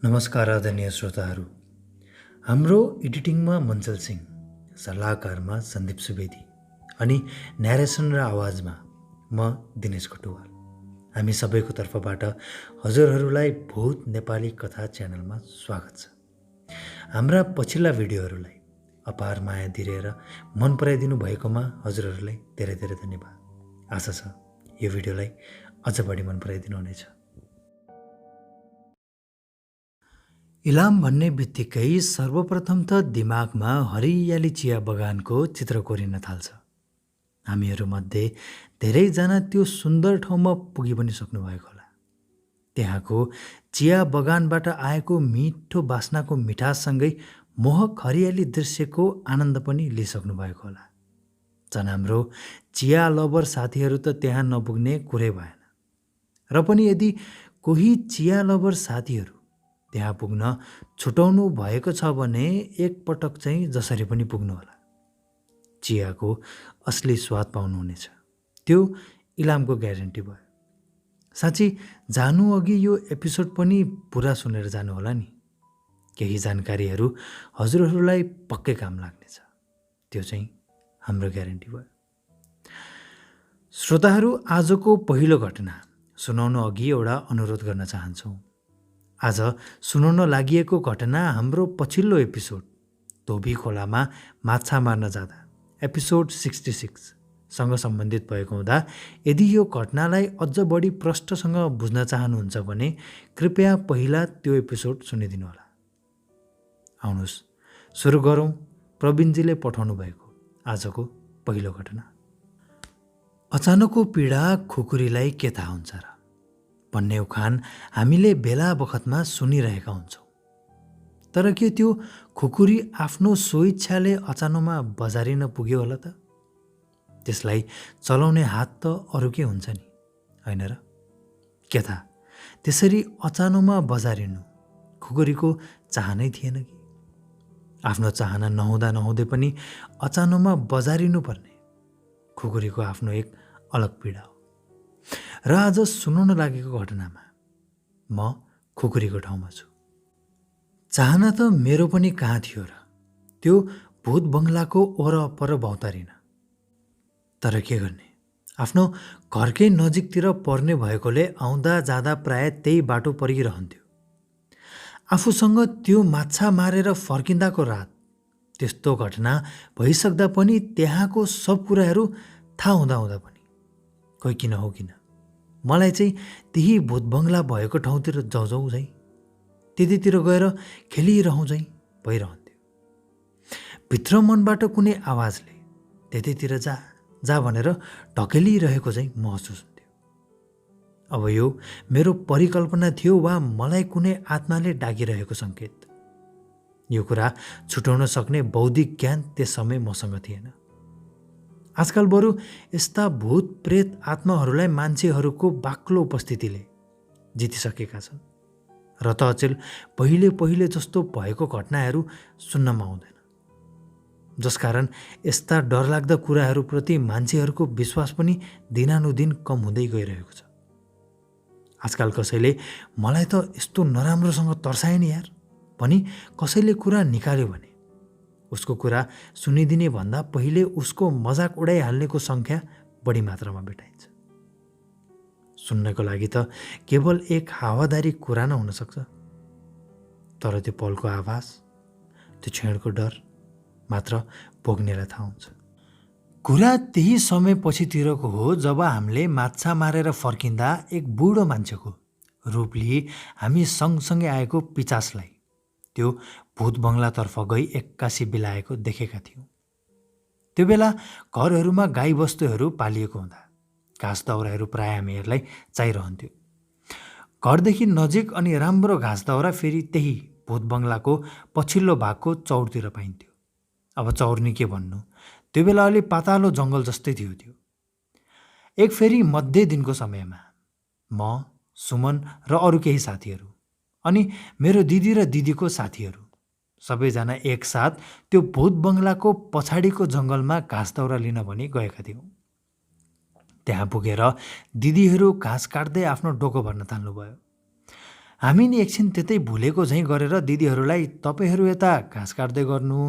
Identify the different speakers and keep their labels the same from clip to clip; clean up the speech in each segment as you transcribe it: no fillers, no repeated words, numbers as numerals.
Speaker 1: नमस्कार आदरणीय श्रोताहरू। हाम्रो एडिटिङमा मञ्चल सिंह, सल्लाहकारमा सन्दीप सुवेदी अनि न्यारेसन र आवाजमा म दिनेश कटुवाल। हामी सबैको तर्फबाट हजुरहरूलाई भूत नेपाली कथा च्यानलमा स्वागत छ। हाम्रा पछिल्ला भिडियोहरूलाई अपार माया दिएर मन पराइदिनु भएकोमा हजुरहरूलाई धेरै धेरै धन्यवाद। आशा छ यो भिडियोलाई अझ बढी मन पराइदिनु हुनेछ। इलाम भन्ने बित्तिकै सर्वप्रथम त दिमागमा हरियाली चिया बगानको चित्र कोरिन थाल्छ। हामीहरूमध्ये धेरैजना त्यो सुन्दर ठाउँमा पुगी पनि सक्नुभएको होला। त्यहाँको चिया बगानबाट आएको मिठो बास्नाको मिठाससँगै मोहक हरियाली दृश्यको आनन्द पनि लिइसक्नु भएको होला। झन् हाम्रो चिया लभर साथीहरू त त्यहाँ नपुग्ने कुरै भएन। र पनि यदि कोही चिया लभर साथीहरू त्यहाँ पुग्न छुटाउनु भएको छ भने एकपटक चाहिँ जसरी पनि पुग्नु होला। चियाको असली स्वाद पाउनुहुनेछ। त्यो इलामको ग्यारेन्टी भयो। साँच्ची जानु अघि यो एपिसोड पनि पुरा सुनेर जानु होला नि। केही जानकारीहरू हजुरहरूलाई पक्कै काम लाग्नेछ। त्यो चाहिँ हाम्रो ग्यारेन्टी भयो। श्रोताहरू, आजको पहिलो घटना सुनाउन अघि एउटा अनुरोध गर्न चाहन्छौँ। आज सुनाउन लागिएको घटना हाम्रो पछिल्लो एपिसोड धोबी खोलामा माछा मार्न जाँदा एपिसोड 66 सँग सम्बन्धित भएको हुँदा यदि यो घटनालाई अझ बढी प्रष्टसँग बुझ्न चाहनुहुन्छ भने कृपया पहिला त्यो एपिसोड सुनिदिनु होला। आउनुहोस् सुरु गरौँ प्रवीणजीले पठाउनु भएको आजको पहिलो घटना। अचानकको पीडा खुकुरीलाई के थाहा हुन्छ र भन्ने उखान हामीले बेला बखतमा सुनिरहेका हुन्छौँ। तर के त्यो खुकुरी आफ्नो स्वइच्छाले अचानोमा बजारिन पुग्यो होला त? त्यसलाई चलाउने हात त अरू के हुन्छ नि, होइन र? के थाहा त्यसरी अचानोमा बजारिनु खुकुरीको चाहनै थिएन कि? आफ्नो चाहना नहुँदा नहुँदै पनि अचानोमा बजारिनु पर्ने खुकुरीको आफ्नो एक अलग पीडा हो। र आज सुनाउन लागेको घटनामा म खुकुरीको ठाउँमा छु। चाहना त मेरो पनि कहाँ थियो र त्यो भूत बङ्गलाको वरपर भौतारिन। तर के गर्ने, आफ्नो घरकै नजिकतिर पर्ने भएकोले आउँदा जाँदा प्राय त्यही बाटो परिरहन्थ्यो। आफूसँग त्यो माछा मारेर फर्किँदाको रात त्यस्तो घटना भइसक्दा पनि त्यहाँको सब कुराहरू थाहा हुँदा पनि कोही किन हो किन मलाई चाहिँ त्यही भूत बङ्गला भएको ठाउँतिर जाउँ झैँ, त्यतितिर गएर खेलिरहँ झैँ भइरहन्थ्यो। भित्र मनबाट कुनै आवाजले त्यतितिर जा भनेर ढकेलिरहेको चाहिँ महसुस हुन्थ्यो। अब यो मेरो परिकल्पना थियो वा मलाई कुनै आत्माले डाकिरहेको सङ्केत? यो कुरा छुटाउन सक्ने बौद्धिक ज्ञान त्यस समय मसँग थिएन। आजकल बरु यस्ता भूत प्रेत आत्माहरूलाई मान्छेहरूको बाक्लो उपस्थितिले जितिसकेका छन् र त अचेल पहिले जस्तो भएको घटनाहरू सुन्नमा आउँदैन। जसकारण यस्ता डरलाग्दा कुराहरूप्रति मान्छेहरूको विश्वास पनि दिनानुदिन कम हुँदै गइरहेको छ। आजकल कसैले मलाई त यस्तो नराम्रोसँग तर्साए नि यार भनी कसैले कुरा निकाल्यो भने उसको कुरा सुनिदिने भन्दा पहिले उसको मजाक उडाइहाल्नेको सङ्ख्या बढी मात्रामा भेटाइन्छ। सुन्नको लागि त केवल एक हावादारी कुरा न हुनसक्छ, तर त्यो पलको आभास, त्यो क्षणको डर मात्र भोग्नेलाई थाहा हुन्छ। कुरा त्यही समय पछितिरको हो जब हामीले माछा मारेर फर्किँदा एक बुढो मान्छेको रूप लिई हामी सँगसँगै आएको पिचासलाई त्यो भूत बङ्गलातर्फ गई एक्कासी बिलाएको देखेका थियौँ। त्यो बेला घरहरूमा गाईबस्तुहरू पालिएको हुँदा घाँस दाउराहरू प्राय हामीहरूलाई चाहिरहन्थ्यो। घरदेखि नजिक अनि राम्रो घाँस दाउरा फेरि त्यही भूत बङ्गलाको पछिल्लो भागको चौरतिर पाइन्थ्यो। अब चौर नि के भन्नु, त्यो बेला अलि पातालो जङ्गल जस्तै थियो त्यो। एक फेरि मध्य दिनको समयमा म, सुमन र अरू केही साथीहरू अनि मेरो दिदी र दिदीको साथीहरू सबैजना एकसाथ त्यो भूत बङ्गलाको पछाडिको जङ्गलमा घाँस दाउरा लिन भनी गएका थियौँ। त्यहाँ पुगेर दिदीहरू घाँस काट्दै आफ्नो डोको भर्न थाल्नुभयो। हामी नि एकछिन त्यतै भुलेको झैँ गरेर दिदीहरूलाई तपाईँहरू यता घाँस काट्दै गर्नु,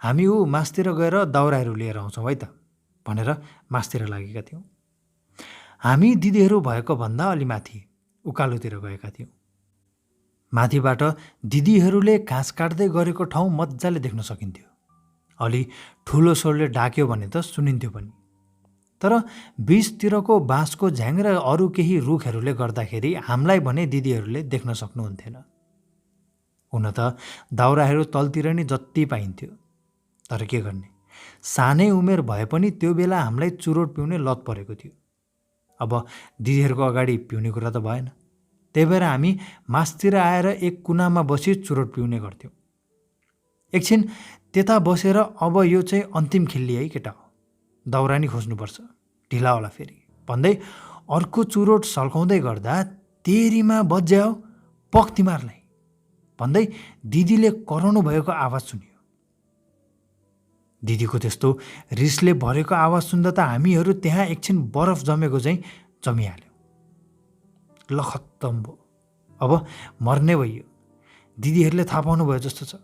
Speaker 1: हामी ऊ मासतिर गएर दाउराहरू लिएर आउँछौँ है त भनेर मासतिर लागेका थियौँ। हामी दिदीहरू भएको भन्दा अलि माथि उकालोतिर गएका थियौँ। माथिबाट दिदीहरूले घाँस काट्दै गरेको ठाउँ मजाले देख्न सकिन्थ्यो। अलि ठुलो स्वरले डाक्यो भने त सुनिन्थ्यो पनि। तर बीचतिरको बाँसको झ्याङ र अरू केही रुखहरूले गर्दाखेरि हामीलाई भने दिदीहरूले देख्न सक्नुहुन्थेन। हुन त दाउराहरू तलतिर नि जति पाइन्थ्यो, तर के गर्ने, सानै उमेर भए पनि त्यो बेला हामीलाई चुरोट पिउने लत परेको थियो। अब दिदीहरूको अगाडि पिउने कुरा त भएन, त्यही भएर हामी मासतिर आएर एक कुनामा बसी चुरोट पिउने गर्थ्यौँ। एकछिन त्यता बसेर अब यो चाहिँ अन्तिम खिल्ली है केटा, दाउरा नि खोज्नुपर्छ, ढिला होला फेरि भन्दै अर्को चुरोट सल्काउँदै गर्दा तेरीमा बज्याओ पख तिमीहरूलाई भन्दै दिदीले कराउनु भएको आवाज सुनियो। दिदीको त्यस्तो रिसले भरेको आवाज सुन्दा त हामीहरू त्यहाँ एकछिन बरफ जमेको चाहिँ जमिहाल्यो। ल खत्तम भयो, अब मर्ने भइयो, दिदीहरूले थाहा पाउनु भयो जस्तो छ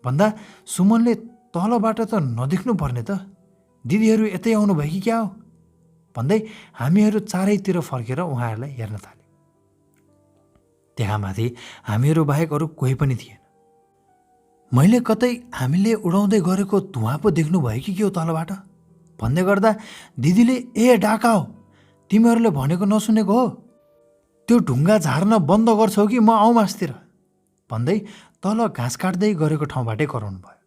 Speaker 1: भन्दा सुमनले तलबाट त नदेख्नु पर्ने त, दिदीहरू यतै आउनु भयो कि क्या हो भन्दै हामीहरू चारैतिर फर्केर उहाँहरूलाई हेर्न थाल्यौँ। त्यहाँ माथि हामीहरू बाहेक अरू कोही पनि थिएन। मैले कतै हामीले उडाउँदै गरेको धुवाँ पो देख्नुभयो कि के हो तलबाट भन्दै गर्दा दिदीले ए डाका हो, तिमीहरूले भनेको नसुनेको हो, त्यो ढुङ्गा झार्न बन्द गर्छौ कि म आउँ मासतिर भन्दै तल घाँस काट्दै गरेको ठाउँबाटै कराउनु भयो।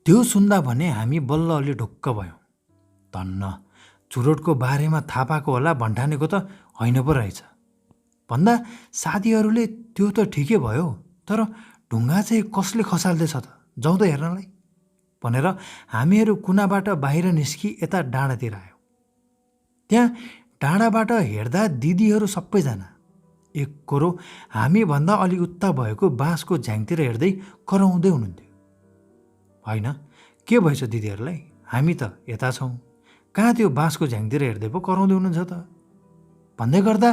Speaker 1: त्यो सुन्दा भने हामी बल्ल अलि ढुक्क भयौँ। धन्न चुरोटको बारेमा थाहा पाएको होला भन्ठानेको त होइन पो रहेछ भन्दा साथीहरूले त्यो त ठिकै भयो, तर ढुङ्गा चाहिँ कसले खसाल्दैछ त, जाउँ त हेर्नलाई भनेर हामीहरू कुनाबाट बाहिर निस्की यता डाँडातिर आयौँ। त्यहाँ डाँडाबाट हेर्दा दिदीहरू सबैजना एक कोरो हामीभन्दा अलि उत्ता भएको बाँसको झ्याङतिर हेर्दै कराउँदै हुनुहुन्थ्यो। होइन के भएछ दिदीहरूलाई, हामी त यता छौँ, कहाँ त्यो बाँसको झ्याङतिर हेर्दै पो कराउँदै हुनुहुन्छ त भन्दै गर्दा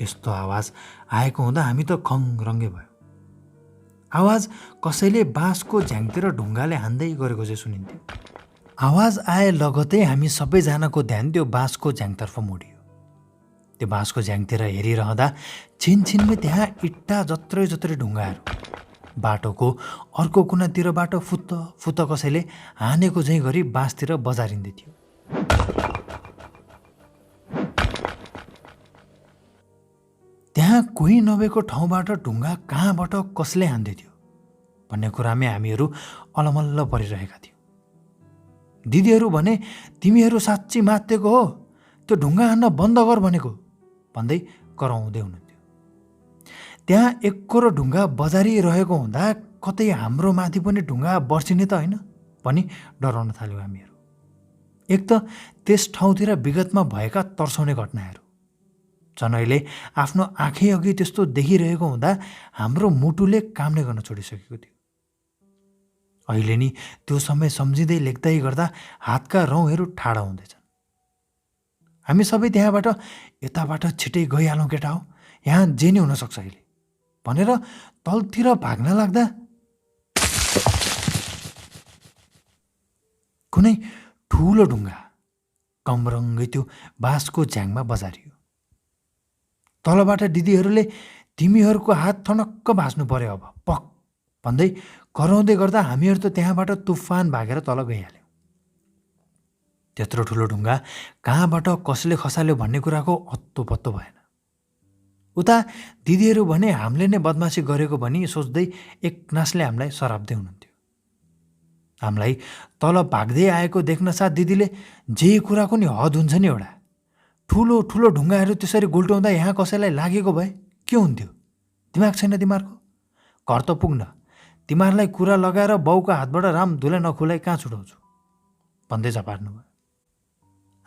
Speaker 1: यस्तो आवाज आएको हुँदा हामी त खङरङ्गे भयो। आवाज कसैले बाँसको झ्याङतिर ढुङ्गाले हान्दै गरेको चाहिँ सुनिन्थ्यो। आवाज आए लगतै हामी सबैजनाको ध्यान त्यो बाँसको झ्याङतर्फ मोडियो। त्यो बाँसको झ्याङतिर हेरिरहँदा छिनछिनमै त्यहाँ इट्टा जत्रै जत्रै ढुङ्गाहरू बाटोको अर्को कुनातिरबाट फुत्त फुत्त कसैले हानेको झैँ गरी बाँसतिर बजारिँदै थियो। त्यहाँ कोही नभएको ठाउँबाट ढुङ्गा कहाँबाट कसले हान्दै थियो भन्ने कुरामै हामीहरू अलमल्ल परिरहेका थियौँ। दिदीहरू भने तिमीहरू साँच्ची मात्तेको हो, त्यो ढुङ्गा हान्न बन्द गर भनेको भन्दै कराउँदै हुनुहुन्थ्यो। त्यहाँ एक कोरो ढुङ्गा बजारिरहेको हुँदा कतै हाम्रो माथि पनि ढुङ्गा बर्सिने त होइन भनी डराउन थाल्यौँ हामीहरू। एक त त्यस ठाउँतिर विगतमा भएका तर्साउने घटनाहरू, झन् अहिले आफ्नो आँखै अघि त्यस्तो देखिरहेको हुँदा हाम्रो मुटुले काम नै गर्न छोडिसकेको थियो। अहिले नि त्यो समय सम्झिँदै लेख्दै गर्दा हातका रौँहरू ठाडा हुँदैछन्। हामी सबै त्यहाँबाट यताबाट छिटै गइहालौँ केटा हो, यहाँ जे नै हुनसक्छ अहिले भनेर तलतिर भाग्न लाग्दा कुनै ठुलो ढुङ्गा कमरङ्गै त्यो बाँसको झ्याङमा बजारियो। तलबाट दिदीहरूले तिमीहरूको हात थनक्क भाँच्नु पर्यो अब पक भन्दै कराउँदै गर्दा हामीहरू त त्यहाँबाट तुफान भागेर तल गइहाल्यौँ। त्यत्रो ठुलो ढुङ्गा कहाँबाट कसले खसाल्यो भन्ने कुराको अत्तो पत्तो भएन। उता दिदीहरू भने हामीले नै बदमासी गरेको भनी सोच्दै एक नासले हामीलाई सराप्दै हुनुहुन्थ्यो। हामीलाई तल भाग्दै आएको देख्न साथ दिदीले जे कुराको नि हद हुन्छ नि, एउटा ठुलो ठुलो ढुङ्गाहरू त्यसरी गुल्टाउँदा यहाँ कसैलाई लागेको भए के हुन्थ्यो, दिमाग छैन तिमीहरूको, घर त पुग्न, तिमीहरूलाई कुरा लगाएर बाउको हातबाट राम धुलाई नखुलाई कहाँ छुटाउँछु भन्दै झपार्नु भयो।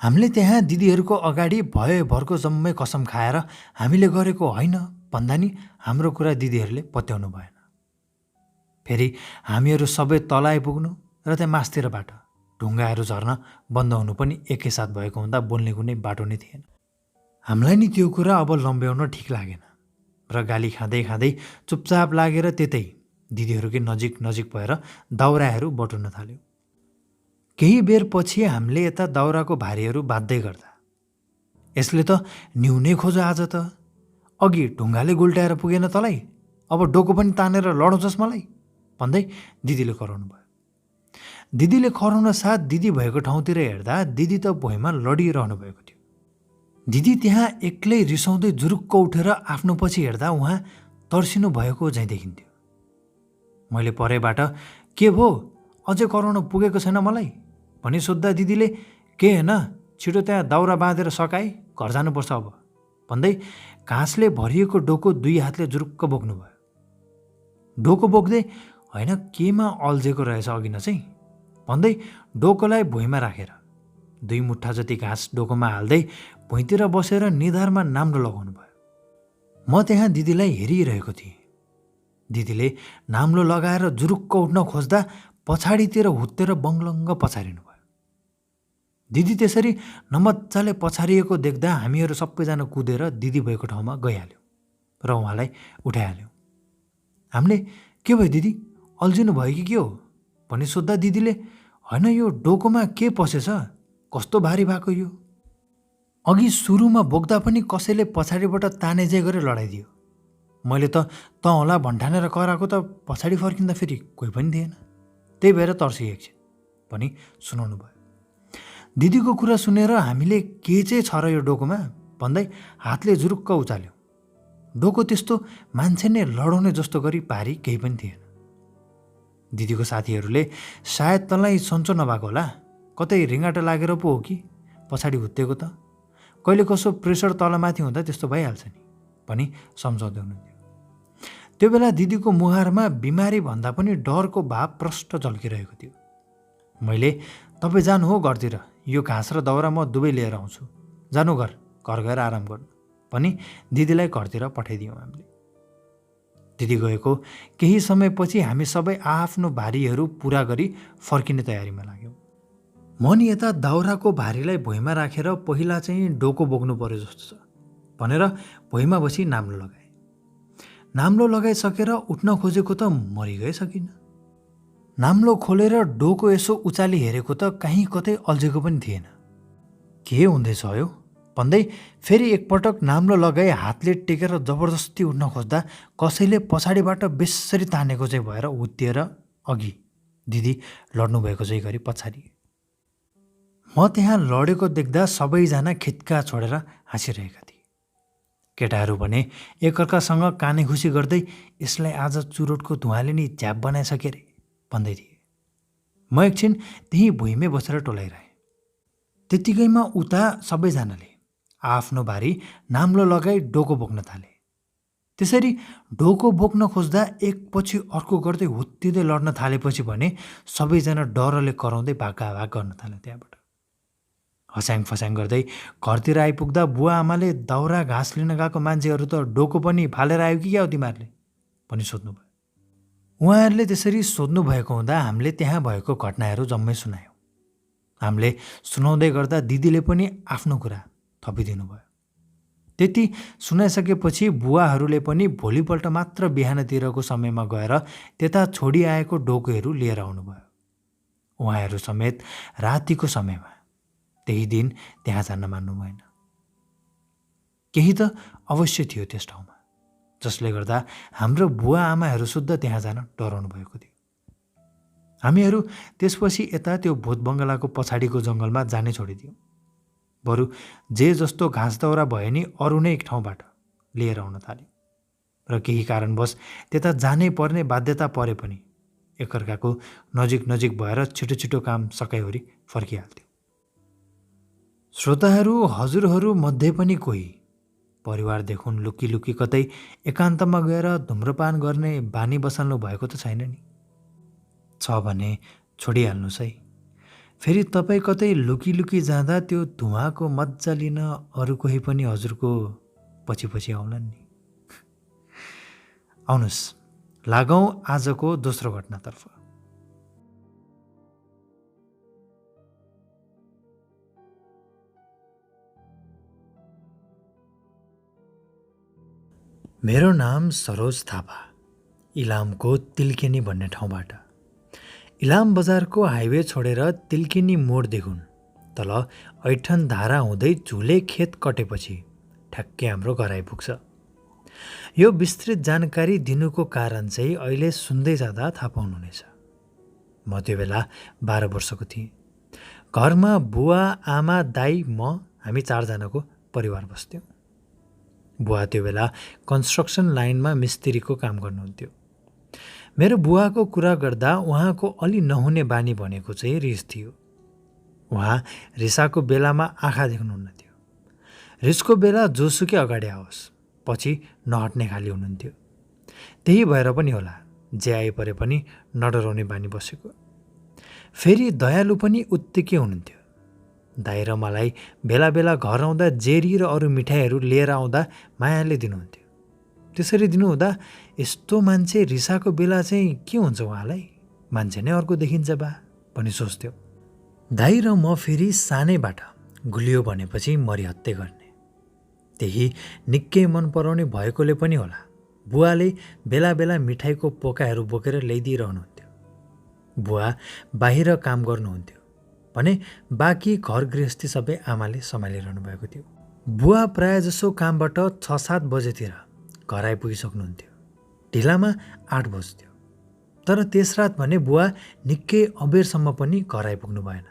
Speaker 1: हामीले त्यहाँ दिदीहरूको अगाडि भयभरको जम्मै कसम खाएर हामीले गरेको होइन भन्दा नि हाम्रो कुरा दिदीहरूले पत्याउनु भएन। फेरि हामीहरू सबै तल आइपुग्नु र त्यहाँ मासतिरबाट ढुङ्गाहरू झर्न बन्द हुनु पनि एकैसाथ भएको हुँदा बोल्ने कुनै बाटो नै थिएन। हामीलाई नि त्यो कुरा अब लम्ब्याउन ठिक लागेन र गाली खाँदै खाँदै चुपचाप लागेर त्यतै दिदीहरूकै नजिक नजिक भएर दाउराहरू बटुल्न थाल्यौँ। केही बेर पछि हामीले यता दाउराको भारीहरू बाँध्दै गर्दा, यसले त निहुनै खोज आज त, अघि ढुङ्गाले गुल्टाएर पुगेन तँलाई, अब डोको पनि तानेर लडाउँछस् मलाई भन्दै दिदीले कराउनु भयो। दिदीले कराउन साथ दिदी भएको ठाउँतिर हेर्दा दिदी त भुइँमा लडिरहनु भएको थियो। दिदी त्यहाँ एक्लै रिसाउँदै जुरुक्क उठेर आफ्नो पछि हेर्दा उहाँ तर्सिनु भएको झैँ देखिन्थ्यो। मैले परैबाट के भो अझै कराउन पुगेको छैन मलाई भनी सोद्धा दिदीले के होइन छिटो त्यहाँ दाउरा बाँधेर सकाए, घर जानुपर्छ अब भन्दै घाँसले भरिएको डोको 2 हातले जुरुक्क बोक्नुभयो। डोको बोक्दै होइन केमा अल्झेको रहेछ अघि न चाहिँ भन्दै डोकोलाई भुइँमा राखेर 2 मुठ्ठा जति घाँस डोकोमा हाल्दै भुइँतिर बसेर निधारमा नाम्लो लगाउनु भयो। म त्यहाँ दिदीलाई हेरिरहेको थिएँ। दिदीले नाम्लो लगाएर जुरुक्क उठ्न खोज्दा पछाडितिर हुत्तेर बङ्लङ्ग पछारिनु भयो। दिदी त्यसरी नमज्जाले पछारिएको देख्दा हामीहरू सबैजना कुदेर दिदी भएको ठाउँमा गइहाल्यौँ र उहाँलाई उठाइहाल्यौँ। हामीले के भयो दिदी अल्झिनु भयो कि के हो भनी सोद्धा दिदीले होइन यो डोकोमा के पसेछ, कस्तो भारी भएको यो, अघि सुरुमा बोक्दा पनि कसैले पछाडिबाट तानेझै गरेर लडाइदियो, मैले त होला भन्ठानेर कराएको त पछाडि फर्किँदा फेरि कोही पनि थिएन, त्यही भएर तर्सिए एकछिन भनी सुनाउनु भयो। दिदीको कुरा सुनेर हामीले के चाहिँ छ र यो डोकोमा भन्दै हातले जुरुक्क उचाल्यौँ। डोको त्यस्तो मान्छे नै लडाउने जस्तो गरी भारी केही पनि थिएन। दिदीको साथीहरूले सायद तँलाई सन्चो नभएको होला, कतै रिङ्गाटा लागेर पो हो कि पछाडि हुत्तेको त, कहिले कसो प्रेसर तलमाथि हुँदा त्यस्तो भइहाल्छ नि भनी सम्झाउँदै हुनुहुन्थ्यो। त्यो बेला दिदीको मुहारमा बिमारी भन्दा पनि डरको भाव प्रष्ट झल्किरहेको थियो। मैले तपाईँ जानु हो घरतिर, यो घाँस र दाउरा म दुवै लिएर आउँछु, जानु घर गएर आराम गर्नु भनी दिदीलाई घरतिर पठाइदियौँ हामीले। दिदी गएको केही समयपछि हामी सबै आआफ्नो भारीहरू पुरा गरी फर्किने तयारीमा लाग्यौँ। म नि यता दाउराको भारीलाई भुइँमा राखेर पहिला चाहिँ डोको बोक्नु पर्यो जस्तो छ भनेर भुइँमा बसी नाम्लो लगाएँ। नाम्लो लगाइसकेर उठ्न खोजेको त मरिगए सकिनँ। नाम्लो खोलेर डोको यसो उचाली हेरेको त कहीँ कतै अल्झेको पनि थिएन। के हुँदैछ यो भन्दै फेरि एकपटक नाम्लो लगाई हातले टेकेर जबरजस्ती उठ्न खोज्दा कसैले पछाडिबाट बेसरी तानेको चाहिँ भएर हुत्तिएर अघि दिदी लड्नु भएको चाहिँ गरी पछारिए। म त्यहाँ लडेको देख्दा सबैजना खित्का छोडेर हाँसिरहेका थिए। केटाहरू भने एकअर्कासँग कानेखुसी गर्दै यसलाई आज चुरोटको धुवाले नि झ्याप बनाइसके रे भन्दै थिए। म एकछिन त्यहीँ भुइँमै बसेर टोलाइरहेँ। त्यत्तिकैमा उता सबैजनाले आफ्नो भारी नाम्लो लगाई डोको बोक्न थाले। त्यसरी डोको बोक्न खोज्दा एकपछि अर्को गर्दै हुत्तिँदै लड्न थालेपछि भने सबैजना डरले कराउँदै भागाभाग गर्न थाले। त्यहाँबाट हस्याङ फस्याङ गर्दै घरतिर आइपुग्दा बुवा आमाले दाउरा घाँस लिन गएको मान्छेहरू त डोको पनि फालेर आयो कि क्या हो तिमीहरूले भनी सोध्नुभयो। उहाँहरूले त्यसरी सोध्नु भएको हुँदा हामीले त्यहाँ भएको घटनाहरू जम्मै सुनायौँ। हामीले सुनाउँदै गर्दा दिदीले पनि आफ्नो कुरा थपिदिनु भयो। त्यति सुनाइसकेपछि बुवाहरूले पनि भोलिपल्ट मात्र बिहानतिरको समयमा गएर त्यता छोडी आएको डोकोहरू लिएर आउनुभयो। उहाँहरू समेत रातिको समयमा त्यही दिन त्यहाँ जान मान्नु भएन। केही त अवश्य थियो त्यस ठाउँमा जसले गर्दा हाम्रो बुवा आमाहरू शुद्ध त्यहाँ जान डराउनु भएको थियो। हामीहरू त्यसपछि यता त्यो भूत बङ्गलाको पछाडिको जङ्गलमा जाने छोडिदियौँ। बरु जे जस्तो घाँस दाउरा भयो नि अरू नै एक ठाउँबाट लिएर आउन थाल्यौँ र केही कारणवश त्यता जानै पर्ने बाध्यता परे पनि एकअर्काको नजिक नजिक भएर छिटो छिटो काम सकाइवरी फर्किहाल्थ्यौँ। श्रोताहरू, हजुरहरू मध्ये पनि कोही परिवार देखुन लुकी लुकी कतै एकान्तमा गएर धुम्रपान गर्ने बानी बसाल्नु भएको त छैन नि? छ भने छोडिहाल्नुहोस् है। फेरि तपाईँ कतै लुकी लुकी जाँदा त्यो धुवाँको मज्जा लिन अरू कोही पनि हजुरको पछि पछि आउलान् नि। आउनुहोस् लागौँ आजको दोस्रो घटनातर्फ। मेरो नाम सरोज थापा, इलामको तिल्केनी भन्ने ठाउँबाट। इलाम बजारको हाइवे छोडेर तिल्केनी मोड देखुन तल ऐठन धारा हुँदै झुले खेत कटेपछि ठ्याक्कै हाम्रो घर आइपुग्छ। यो विस्तृत जानकारी दिनुको कारण चाहिँ अहिले सुन्दै जाँदा थाहा पाउनुहुनेछ। म त्यो बेला 12 वर्षको थिएँ। घरमा बुवा, आमा, दाई, म हामी 4 जनाको परिवार बस्थ्यौँ। बुवा त्यो बेला कन्स्ट्रक्सन लाइनमा मिस्त्रीको काम गर्नुहुन्थ्यो। मेरो बुवाको कुरा गर्दा उहाँको अलि नहुने बानी भनेको चाहिँ रिस थियो। उहाँ रिसाको बेलामा आँखा देख्नुहुन्न थियो। रिसको बेला जोसुकै अगाडि आओस्, पछि नहट्ने खाली हुनुहुन्थ्यो। त्यही भएर पनि होला जे आइपरे पनि नडराउने बानी बसेको। फेरि दयालु पनि उत्तिकै हुनुहुन्थ्यो। दाइ र मलाई बेला बेला घर आउँदा जेरी र अरू मिठाईहरू लिएर आउँदा मायाले दिनुहुन्थ्यो। त्यसरी दिनुहुँदा यस्तो मान्छे रिसाको बेला चाहिँ के हुन्छ उहाँलाई, मान्छे नै अर्को देखिन्छ बा भनी सोच्थ्यो। दाइ र म फेरि सानैबाट गुलियो भनेपछि मरिहत्ते गर्ने। त्यही निकै मन पराउने भएकोले पनि होला बुवाले बेला बेला मिठाईको पोकाहरू बोकेर ल्याइदिइरहनुहुन्थ्यो। बुवा बाहिर काम गर्नुहुन्थ्यो भने बाँकी घर गृहस्थी सबै आमाले सम्हालिरहनु भएको थियो। बुवा प्रायःजसो कामबाट 6-7 बजेतिर घर आइपुगिसक्नुहुन्थ्यो। ढिलामा 8 बज्थ्यो। तर त्यस रात भने बुवा निकै अबेरसम्म पनि घर आइपुग्नु भएन।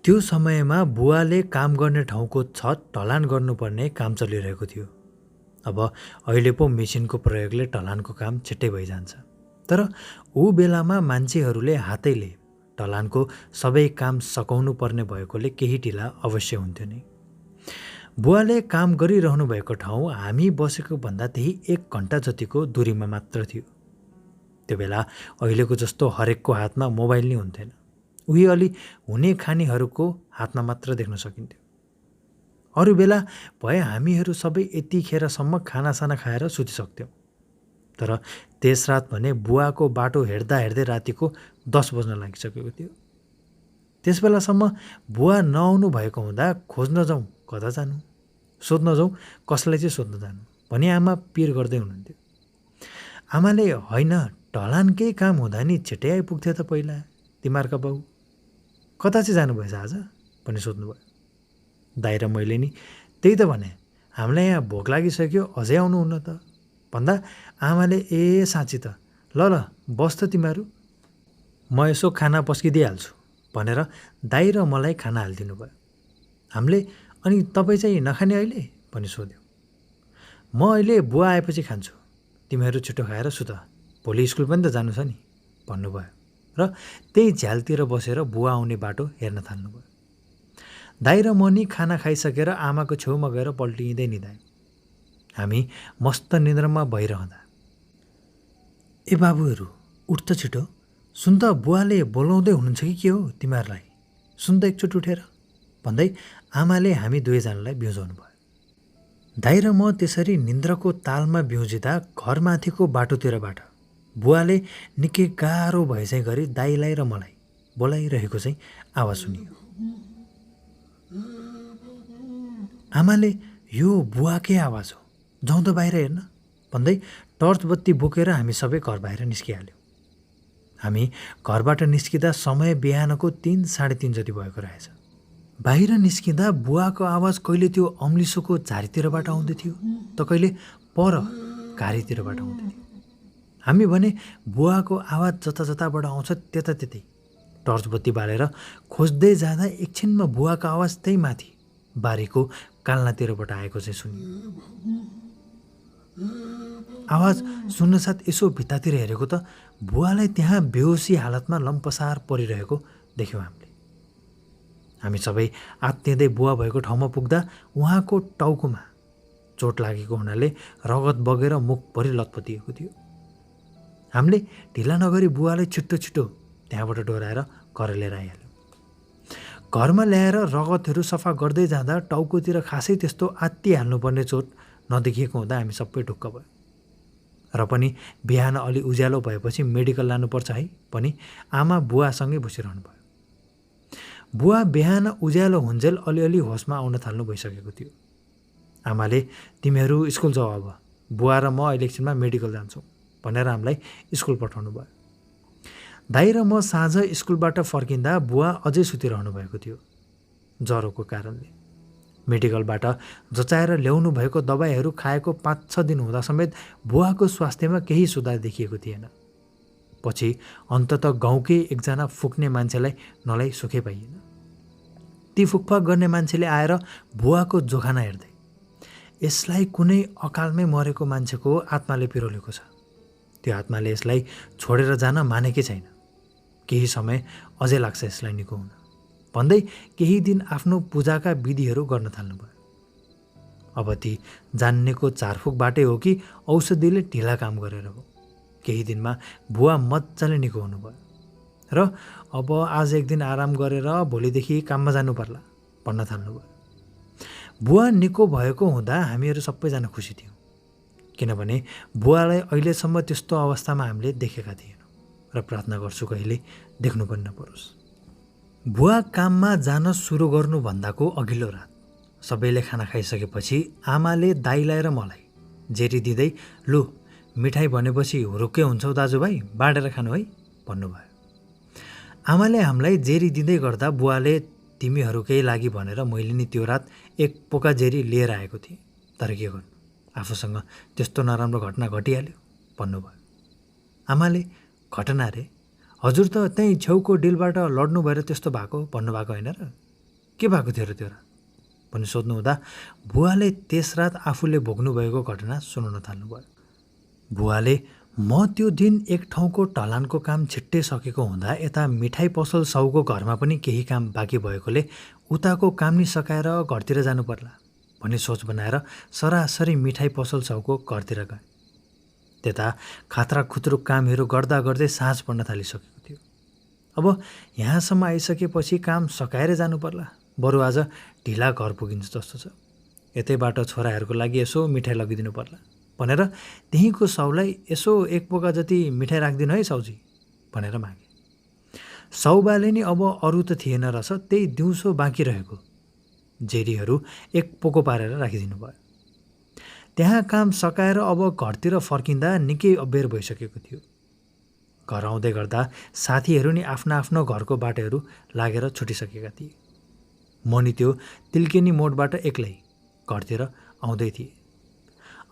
Speaker 1: त्यो समयमा बुवाले काम गर्ने ठाउँको छत ढलान गर्नुपर्ने काम चलिरहेको थियो। अब अहिले पो मेसिनको प्रयोगले ढलानको काम छिट्टै भइजान्छ। तर ऊ बेलामा मान्छेहरूले हातैले ढलानको सबै काम सकाउनु पर्ने भएकोले केही ढिला अवश्य हुन्थ्यो नै। बुवाले काम गरिरहनु भएको ठाउँ हामी बसेको भन्दा त्यही 1 घन्टा जतिको दूरीमा मात्र थियो। त्यो बेला अहिलेको जस्तो हरेकको हातमा मोबाइल नै हुन्थेन। उही अलि हुने खानेहरूको हातमा मात्र देख्न सकिन्थ्यो। अरू बेला भए हामीहरू सबै यतिखेरसम्म खानासाना खाएर सुतिसक्थ्यौँ। तर त्यस रात भने बुवाको बाटो हेर्दा हेर्दै रातिको 10 बज्न लागिसकेको थियो। त्यस बेलासम्म बुवा नआउनु भएको हुँदा खोज्न जाउँ कता जानु, सोध्न जाउँ कसलाई चाहिँ सोध्न जानु भनी आमा पिर गर्दै हुनुहुन्थ्यो। आमाले होइन ढलानकै काम हुँदा नि छिट्टै आइपुग्थ्यो त पहिला तिमीहरूका बाउ, कता चाहिँ जानुभएछ आज भनी सोध्नुभयो। दाइ र मैले नि त्यही त भने, हामीलाई यहाँ भोक लागिसक्यो अझै आउनुहुन्न त भन्दा आमाले ए साँच्ची त, ल ल बस त तिमीहरू, म यसो खाना पस्किदिइहाल्छु भनेर दाइ र मलाई खाना हालिदिनु भयो। हामीले अनि तपाईँ चाहिँ नखाने अहिले भनी सोध्यो। म अहिले बुवा आएपछि खान्छु, तिमीहरू छिटो खाएर सुत, भोलि स्कुल पनि त जानु छ नि भन्नुभयो र त्यही झ्यालतिर बसेर बुवा आउने बाटो हेर्न थाल्नुभयो। दाइ र म नि खाना खाइसकेर आमाको छेउमा गएर पल्टिँदै निधायौँ। हामी मस्त निन्द्रामा भइरहँदा ए बाबुहरू उठ त छिटो, सुन त बुवाले बोलाउँदै हुनुहुन्छ कि के हो तिमीहरूलाई, सुन त एकचोटि उठेर भन्दै आमाले हामी 2 जनालाई बिउजाउनु भयो। दाइ र म त्यसरी निन्द्राको तालमा बिउजिँदा घरमाथिको बाटोतिरबाट बुवाले निकै गाह्रो भए चाहिँ गरी दाइलाई र मलाई बोलाइरहेको चाहिँ आवाज सुनियो। आमाले यो बुवाकै आवाज हो, जाउँ त बाहिर हेर्न भन्दै टर्च बत्ती बोकेर हामी सबै घर बाहिर निस्किहाल्यौँ। हामी घरबाट निस्किँदा समय बिहानको 3-3:30 जति भएको रहेछ। बाहिर निस्किँदा बुवाको आवाज कहिले त्यो अम्लिसोको झारीतिरबाट आउँदै थियो त कहिले पर घारीतिरबाट आउँदै थियो। हामी भने बुवाको आवाज जता जताबाट आउँछ त्यता त्यतै टर्च बत्ती बालेर खोज्दै जाँदा एकछिनमा बुवाको आवाज त्यही माथि बारीको काल्नातिरबाट आएको चाहिँ सुनियो। आवाज सुन्नसाथ यसो भित्तातिर हेरेको त बुवालाई त्यहाँ बेहोसी हालतमा लम्पसार परिरहेको देख्यौँ हामीले। हामी सबै आत्तिँदै बुवा भएको ठाउँमा पुग्दा उहाँको टाउकोमा चोट लागेको हुनाले रगत बगेर मुखभरि लतपतिएको थियो। हामीले ढिला नगरी बुवालाई छिट्टो छिट्टो त्यहाँबाट डोराएर घर लिएर आइहाल्यौँ। घरमा ल्याएर रगतहरू सफा गर्दै जाँदा टाउकोतिर खासै त्यस्तो आत्तिहाल्नुपर्ने चोट नदेखिएको हुँदा हामी सबै ढुक्क भयो। र पनि बिहान अलि उज्यालो भएपछि मेडिकल लानुपर्छ है पनि आमा बुवासँगै बसिरहनु भयो। बुवा बिहान उज्यालो हुन्जेल अलिअलि होसमा आउन थाल्नु भइसकेको थियो। आमाले तिमीहरू स्कुल जाऊ अब बुवा र म अहिले एकछिनमा मेडिकल जान्छौँ भनेर हामीलाई स्कुल पठाउनु भयो। दाइ र म साँझ स्कुलबाट फर्किँदा बुवा अझै सुतिरहनु भएको थियो ज्वरोको कारणले। मेडिकलबाट जचाएर ल्याउनु भएको दबाईहरू खाएको 5-6 दिन हुँदा समेत बुवाको स्वास्थ्यमा केही सुधार देखिएको थिएन। पछि अन्ततः गाउँकै एकजना फुक्ने मान्छेलाई नलाई सुखै पाइएन। ती फुकफाक गर्ने मान्छेले आएर बुवाको जोखाना हेर्दै, यसलाई कुनै अकालमै मरेको मान्छेको आत्माले पिरोलेको छ, त्यो आत्माले यसलाई छोडेर जान मानेकै छैन, केही समय अझै लाग्छ यसलाई निको हुन भन्दै केही दिन आफ्नो पूजाका विधिहरू गर्न थाल्नुभयो। अब ती जान्नेको झारफुकबाटै हो कि औषधिले ढिला काम गरेर हो, केही दिनमा बुवा मजाले निको हुनुभयो र अब आज एक दिन आराम गरेर भोलिदेखि काममा जानु पर्ला भन्न थाल्नुभयो। बुवा निको भएको हुँदा हामीहरू सबैजना खुसी थियौँ, किनभने बुवालाई अहिलेसम्म त्यस्तो अवस्थामा हामीले देखेका थिएनौँ र प्रार्थना गर्छु कहिले देख्नु पनि नपरोस्। बुवा काममा जान सुरु गर्नुभन्दाको अघिल्लो रात सबैले खाना खाइसकेपछि आमाले दाइलाई र मलाई जेरी दिँदै, लु मिठाई भनेपछि हुरुक्कै हुन्छौ दाजुभाइ, बाँडेर खानु है भन्नुभयो। आमाले हामीलाई जेरी दिँदै गर्दा बुवाले तिमीहरूकै लागि भनेर मैले नि त्यो रात एक पोका जेरी लिएर आएको थिएँ, तर के गर्नु आफूसँग त्यस्तो नराम्रो घटना घटिहाल्यो भन्नुभयो। आमाले, घटना रे, हजुर त त्यहीँ छेउको डिलबाट लड्नु भएर त्यस्तो भएको भन्नुभएको होइन र, के भएको थियो र त्यो रात भनी सोध्नुहुँदा बुवाले त्यस रात आफूले भोग्नुभएको घटना सुनाउन थाल्नुभयो। बुवाले, म त्यो दिन एक ठाउँको ढलानको काम छिट्टै सकेको हुँदा यता मिठाई पसल साउको घरमा पनि केही काम बाँकी भएकोले उताको काम नि सकाएर घरतिर जानु पर्ला भन्ने सोच बनाएर सरासरी मिठाई पसल साउको घरतिर गए। त्यता खात्रा खुत्रुक कामहरू गर्दा गर्दै साँझ पर्न थालिसकेको थियो। अब यहाँसम्म आइसकेपछि काम सकाएर जानु पर्ला, बरु आज ढिला घर पुगिन्छ जस्तो छ, यतैबाट छोराहरूको लागि यसो मिठाई लगिदिनु पर्ला भनेर त्यहीँको साउलाई यसो एक पोका जति मिठाई राखिदिनु है साउजी भनेर मागे। साउबाले नि अब अरू त थिएन रहेछ, त्यही दिउँसो बाँकी रहेको जेरीहरू एक पोको पारेर राखिदिनु भयो। त्यहाँ काम सकाएर अब घरतिर फर्किँदा निकै अबेर भइसकेको थियो। घर आउँदै गर्दा साथीहरू नि आफ्ना आफ्नो घरको बाटोहरू लागेर छुटिसकेका थिए। म नि त्यो तिल्केनी मोडबाट एक्लै घरतिर आउँदै थिएँ।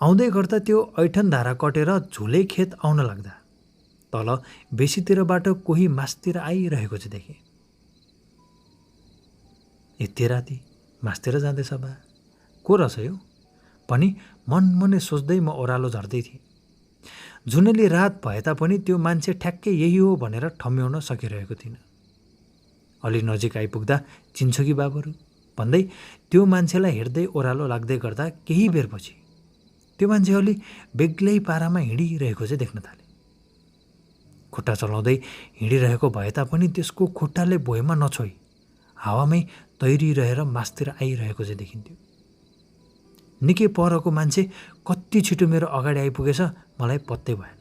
Speaker 1: आउँदै गर्दा त्यो ऐठन धारा कटेर झुले खेत आउन लाग्दा तल बेसीतिरबाट कोही मासतिर आइरहेको चाहिँ देखेँ। यति राति मासतिर जाँदैछ बा, को रहेछ यो भनी मनमनै सोच्दै म ओह्रालो झर्दै थिएँ। जुनेली रात भए तापनि त्यो मान्छे ठ्याक्कै यही हो भनेर ठम्म्याउन सकिरहेको थिइनँ। अलि नजिक आइपुग्दा चिन्छु कि बाबुहरू भन्दै त्यो मान्छेलाई हेर्दै ओह्रालो लाग्दै गर्दा केही बेरपछि त्यो मान्छे अलि बेग्लै पारामा हिँडिरहेको चाहिँ देख्न थालेँ। खुट्टा चलाउँदै हिँडिरहेको भए तापनि त्यसको खुट्टाले भुइँमा नछोई हावामै तैरिरहेर मासतिर आइरहेको चाहिँ देखिन्थ्यो। निकै परको मान्छे कति छिटो मेरो अगाडि आइपुगेछ मलाई पत्तै भएन।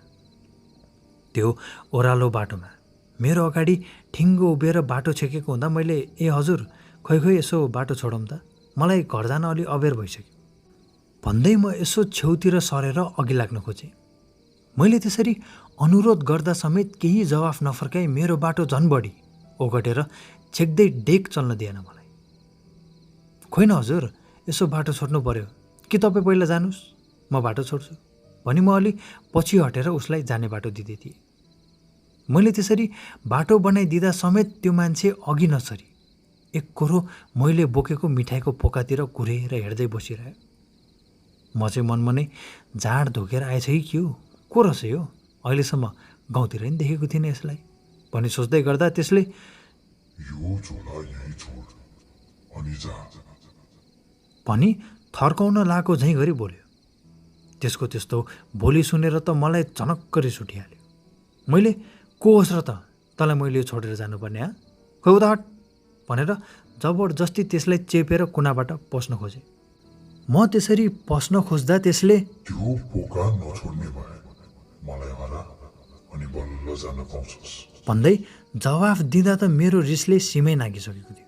Speaker 1: त्यो ओह्रालो बाटोमा मेरो अगाडि ठिङ्गो उभिएर बाटो छेकेको हुँदा मैले, ए हजुर खोइ यसो बाटो छोडौँ त, मलाई घर जान अलि अबेर भइसक्यो भन्दै म यसो छेउतिर सरेर अघि लाग्न खोजेँ। मैले त्यसरी अनुरोध गर्दा समेत केही जवाफ नफर्काई मेरो बाटो झन् बढी ओगटेर छेक्दै डेक चल्न दिएन मलाई। खोइन हजुर, यसो बाटो छोड्नु पर्यो कि तपाईँ पहिला जानुहोस्, म बाटो छोड्छु भनी म अलि पछि हटेर उसलाई जाने बाटो दिँदै थिएँ। मैले त्यसरी बाटो बनाइदिँदा समेत त्यो मान्छे अघि नसरी एक कोरो मैले बोकेको मिठाईको पोकातिर घुरेर हेर्दै बसिरह्यो। म चाहिँ मनमनै जाँड धोकेर आएछ कि के हो, को रहेछ यो, अहिलेसम्म गाउँतिर नि देखेको थिइनँ यसलाई भनी सोच्दै गर्दा त्यसले भनी थर्काउन लाएको झैँ गरी बोल्यो। त्यसको त्यस्तो बोली सुनेर त मलाई झनक्क रिस उठिहाल्यो। मैले, को होस् र त, तँलाई मैले यो छोडेर जानुपर्ने, खोइ उता हट भनेर जबरजस्ती त्यसलाई चेपेर कुनाबाट पस्न खोजेँ। म त्यसरी पस्न खोज्दा त्यसले
Speaker 2: त्यो पोका नछोड्ने भए मलाई हरा अनि बल्ल जान पाउँछस्
Speaker 1: भन्दै जवाफ दिँदा त मेरो रिसले सीमै नागिसकेको थियो।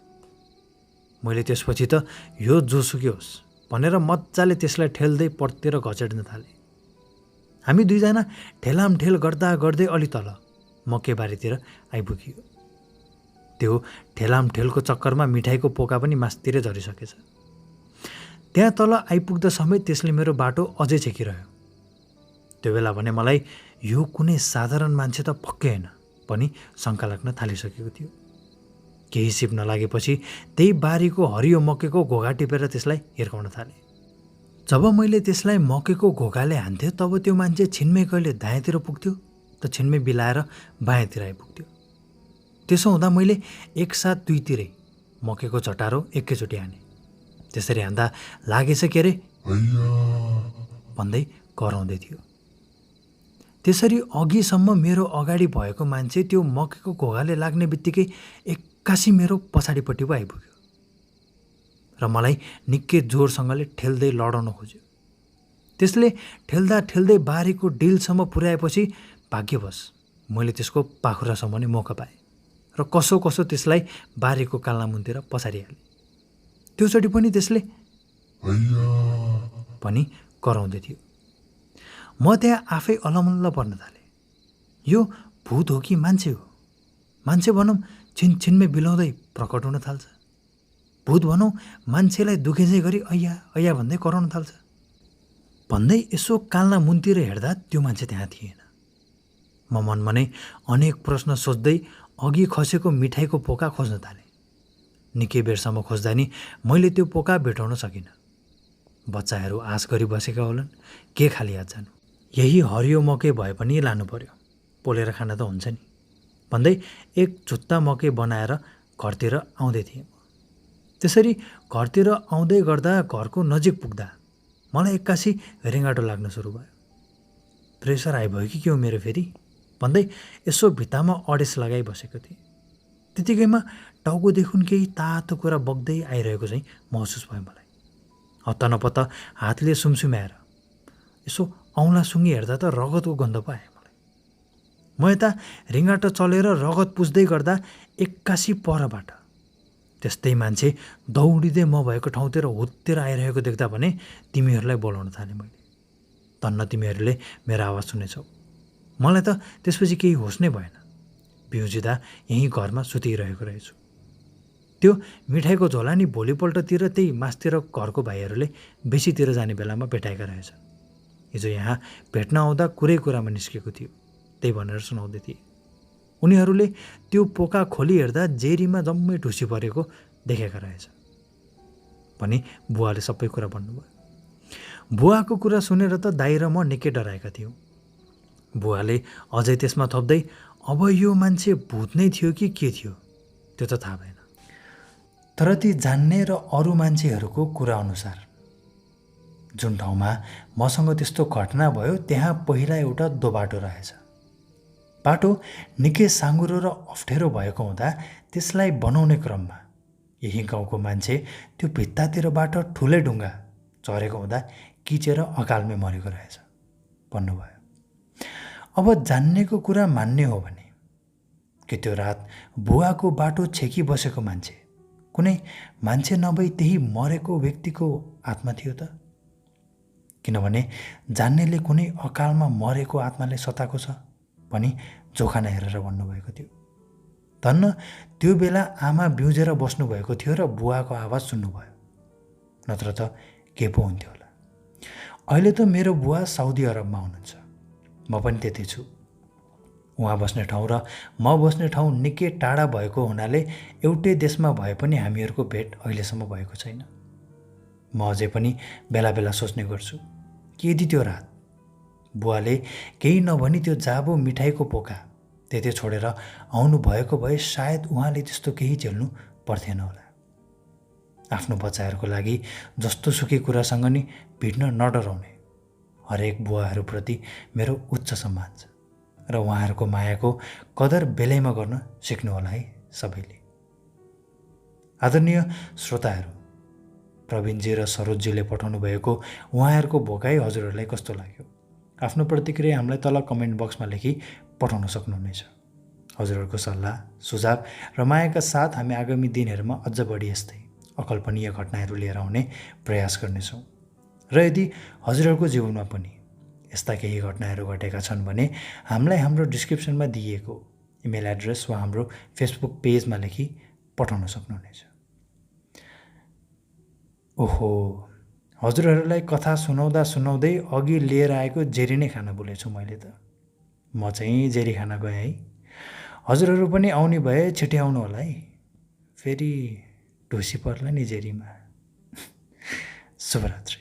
Speaker 1: मैले त्यसपछि त यो जोसुकै होस् भनेर मजाले त्यसलाई ठेल्दै पर्तिर घचेड्न थालेँ। हामी दुईजना ठेलामठेल गर्दा गर्दै अलि तल मकैबारीतिर आइपुग्यो। त्यो ठेलामठेलको चक्करमा मिठाईको पोका पनि मास्तिरै झरिसकेछ। त्यहाँ तल आइपुग्दा समेत त्यसले मेरो बाटो अझै छेकिरह्यो। त्यो बेला भने मलाई यो कुनै साधारण मान्छे त पक्कै होइन पनि शङ्का लाग्न थालिसकेको थियो। केही सिप नलागेपछि त्यही बारीको हरियो मकैको घोगा टिपेर त्यसलाई हिर्काउन थालेँ। जब मैले त्यसलाई मकैको घोगाले हान्थेँ तब त्यो मान्छे छिन्मै कहिले दायाँतिर पुग्थ्यो त छिन्मै बिलाएर बायाँतिर आइपुग्थ्यो। त्यसो हुँदा मैले एकसाथ दुईतिरै मकैको चटारो एकैचोटि हाने। त्यसरी हान्दा लागेछ के अरे
Speaker 2: हैया
Speaker 1: भन्दै कराउँदै थियो। त्यसरी अघिसम्म मेरो अगाडि भएको मान्छे त्यो मकैको घोगाले लाग्ने बित्तिकै एक्कासी मेरो पछाडिपट्टि पो आइपुग्यो र मलाई निकै जोरसँगले ठेल्दै लडाउन खोज्यो। त्यसले ठेल्दा ठेल्दै बारीको डिलसम्म पुर्याएपछि भाग्यवश मैले त्यसको पाखुरा समाउने मौका पाएँ र कसो कसो त्यसलाई बारीको काल्नामुनतिर पछाडि हालेँ। त्योचोटि पनि त्यसले
Speaker 2: हैया
Speaker 1: पनि कराउँदै थियो। म त्यहाँ आफै अलमल्ल पर्न थालेँ। यो भूत हो कि मान्छे हो? मान्छे भनौँ छिनछिनमै बिलाउँदै प्रकट हुन थाल्छ, भूत भनौँ मान्छेलाई दुखेझै गरी ऐया ऐया भन्दै कराउन थाल्छ। भन्दै यसो काल्ना मुनतिर हेर्दा त्यो मान्छे त्यहाँ थिएन। म मनमा नै अनेक प्रश्न सोच्दै अघि खसेको मिठाईको पोका खोज्न थालेँ। निकै बेरसम्म खोज्दा नि मैले त्यो पोका भेटाउन सकिनँ। बच्चाहरू आश गरी बसेका होलान्, के खाली याद जानु। यही हरियो मकै भए पनि लानु पर्यो, पोलेर खान त हुन्छ नि भन्दै एक झुत्ता मकै बनाएर घरतिर आउँदै थिएँ। त्यसरी घरतिर आउँदै गर्दा घरको नजिक पुग्दा मलाई एक्कासी रिङ्गाटो लाग्न सुरु भयो। प्रेसर आइभयो कि के हो मेरो फेरि भन्दै यसो भित्तामा अडेस लगाइ बसेको थिएँ। त्यतिकैमा टाउकोदेखि केही तातो कुरा बग्दै आइरहेको चाहिँ महसुस भयो मलाई। हत्ता नपत्त हातले सुमसुम्याएर यसो औँला सुँगी हेर्दा त रगतको गन्ध पो आयो मलाई। म यता रिङ्गाटो चलेर रगत पुस्दै गर्दा एक्कासी परबाट त्यस्तै मान्छे दौडिँदै म भएको ठाउँतिर हुत्तेर आइरहेको देख्दा भने तिमीहरूलाई बोलाउन थालेँ मैले। तन्न तिमीहरूले मेरो आवाज सुनेछौ। मलाई त त्यसपछि केही होस नै भएन। बिउजिँदा यहीँ घरमा सुतिरहेको रहेछु। त्यो मिठाईको झोला नि भोलिपल्टतिर त्यही मासतिर घरको भाइहरूले बेसीतिर जाने बेलामा भेटाएका रहेछन्। हिजो यहाँ भेट्न आउँदा कुरै कुरामा निस्केको थियो, त्यही भनेर सुनाउँदै थिए। उनीहरूले त्यो पोका खोली हेर्दा जेरीमा जम्मै ढुसी परेको देखेका रहेछ पनि बुवाले सबै कुरा भन्नुभयो। बुवाको कुरा सुनेर त दाइ र म निकै डराएका थियौँ। बुवाले अझै त्यसमा थप्दै अब यो मान्छे भूत नै थियो कि के थियो त्यो त थाहा भएन। तर ती जान्ने र अरू मान्छेहरूको कुरा अनुसार जुन ठाउँमा मसँग त्यस्तो घटना भयो त्यहाँ पहिला एउटा दोबाटो रहेछ। बाटो निकै साँघुरो र अप्ठ्यारो भएको हुँदा त्यसलाई बनाउने क्रममा यही गाउँको मान्छे त्यो भित्तातिरबाट ठुलै ढुङ्गा झरेको हुँदा किचेर अकालमै मरेको रहेछ भन्नुभयो। अब जान्नेको कुरा मान्ने हो भने कि त्यो रात बुवाको बाटो छेकी बसेको मान्छे कुनै मान्छे नभई त्यही मरेको व्यक्तिको आत्मा थियो त? किनभने जान्नेले कुनै अकालमा मरेको आत्माले सताएको छ पनि जोखाना हेरेर भन्नुभएको थियो। धन्न त्यो बेला आमा बिउजेर बस्नुभएको थियो र बुवाको आवाज सुन्नुभयो, नत्र त के पो हुन्थ्यो होला। अहिले त मेरो बुवा साउदी अरबमा हुनुहुन्छ, म पनि त्यतै छु। उहाँ बस्ने ठाउँ र म बस्ने ठाउँ निकै टाढा भएको हुनाले एउटै देशमा भए पनि हामीहरूको भेट अहिलेसम्म भएको छैन। म अझै पनि बेला बेला सोच्ने गर्छु कि यदि त्यो रात बुवाले केही नभनी त्यो जाबो मिठाईको पोका त्यतै छोडेर आउनु भएको भए सायद उहाँले त्यस्तो केही झेल्नु पर्थेन होला। आफ्नो बच्चाहरूको लागि जस्तो सुकै कुरासँग नि भिड्न नडराउने हरेक बुवाहरूप्रति मेरो उच्च सम्मान छ र उहाँहरूको मायाको कदर बेलैमा गर्न सिक्नु होला है सबैले। आदरणीय श्रोताहरू, प्रवीणजी र सरोजजीले पठाउनु भएको उहाँहरूको भोकाइ हजुरहरूलाई कस्तो लाग्यो? आफ्नो प्रतिक्रिया हामीलाई तल कमेन्ट बक्समा लेखी पठाउन सक्नुहुनेछ। हजुरहरूको सल्लाह सुझाव र मायाका साथ हामी आगामी दिनहरूमा अझ बढी यस्तै अकल्पनीय घटनाहरू लिएर आउने प्रयास गर्नेछौँ। र यदि हजुरहरूको जीवनमा पनि यस्ता केही घटनाहरू घटेका छन् भने हामीलाई हाम्रो डिस्क्रिप्सनमा दिइएको इमेल एड्रेस वा हाम्रो फेसबुक पेजमा लेखी पठाउन सक्नुहुनेछ। ओहो, हजुरहरूलाई कथा सुनाउँदा सुनाउँदै अघि लिएर आएको जेरी नै खान भुलेछु मैले त। म चाहिँ जेरी खान गएँ है। हजुरहरू पनि आउने भए छिटै आउनु होला है, फेरि ढुसी पर्ला नि जेरीमा। शुभरात्रि।